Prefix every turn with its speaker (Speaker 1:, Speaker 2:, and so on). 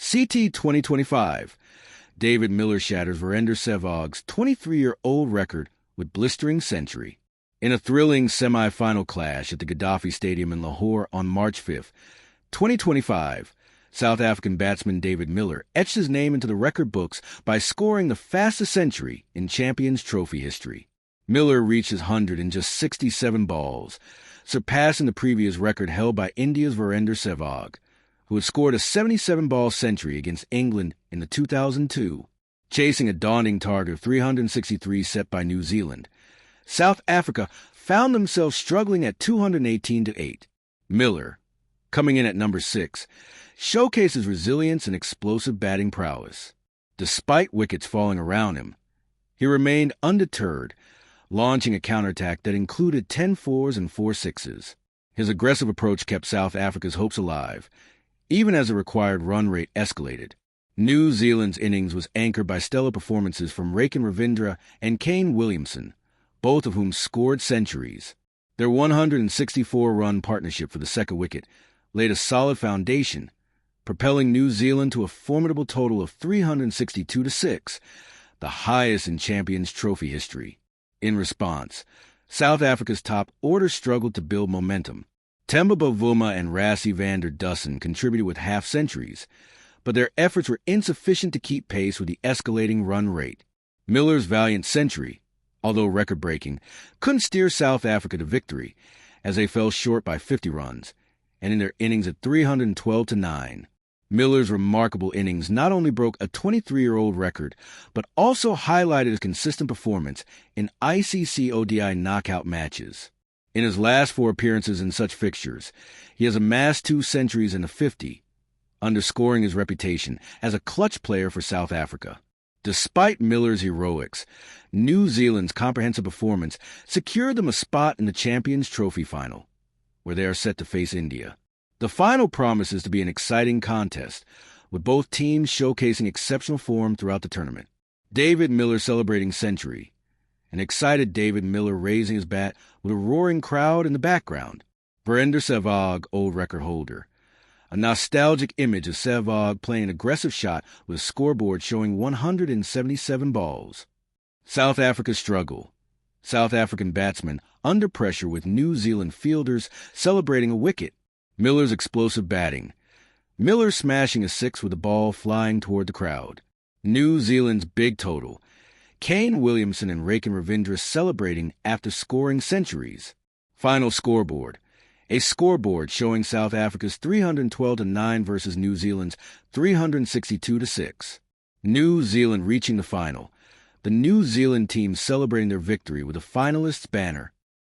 Speaker 1: CT 2025. David Miller shatters Virender Sehwag's 23-year-old record with blistering century. In a thrilling semi-final clash at the Gaddafi Stadium in Lahore on March 5, 2025, South African batsman David Miller etched his name into the record books by scoring the fastest century in Champions Trophy history. Miller reached his 100 in just 67 balls, surpassing the previous record held by India's Virender Sehwag, who had scored a 77-ball century against England in the 2002. Chasing a daunting target of 363 set by New Zealand, South Africa found themselves struggling at 218-8. Miller, coming in at number 6, showcases resilience and explosive batting prowess. Despite wickets falling around him, he remained undeterred, launching a counterattack that included 10 fours and 4 sixes. His aggressive approach kept South Africa's hopes alive, even as the required run rate escalated. New Zealand's innings was anchored by stellar performances from Ravindra and Kane Williamson, both of whom scored centuries. Their 164-run partnership for the second wicket laid a solid foundation, propelling New Zealand to a formidable total of 362-6, the highest in Champions Trophy history. In response, South Africa's top order struggled to build momentum. Temba Bavuma and Rassie van der Dussen contributed with half-centuries, but their efforts were insufficient to keep pace with the escalating run rate. Miller's valiant century, although record-breaking, couldn't steer South Africa to victory, as they fell short by 50 runs, and in their innings at 312-9. Miller's remarkable innings not only broke a 23-year-old record, but also highlighted his consistent performance in ICC ODI knockout matches. In his last 4 appearances in such fixtures, he has amassed 2 centuries and a 50, underscoring his reputation as a clutch player for South Africa. Despite Miller's heroics, New Zealand's comprehensive performance secured them a spot in the Champions Trophy final, where they are set to face India. The final promises to be an exciting contest, with both teams showcasing exceptional form throughout the tournament. David Miller celebrating century. An excited David Miller raising his bat with a roaring crowd in the background. Virender Sehwag, old record holder. A nostalgic image of Sehwag playing an aggressive shot with a scoreboard showing 177 balls. South Africa's struggle. South African batsmen under pressure with New Zealand fielders celebrating a wicket. Miller's explosive batting. Miller smashing a 6 with the ball flying toward the crowd. New Zealand's big total. Kane Williamson and Ravindra celebrating after scoring centuries. Final scoreboard. A scoreboard showing South Africa's 312-9 versus New Zealand's 362-6. New Zealand reaching the final. The New Zealand team celebrating their victory with a finalists banner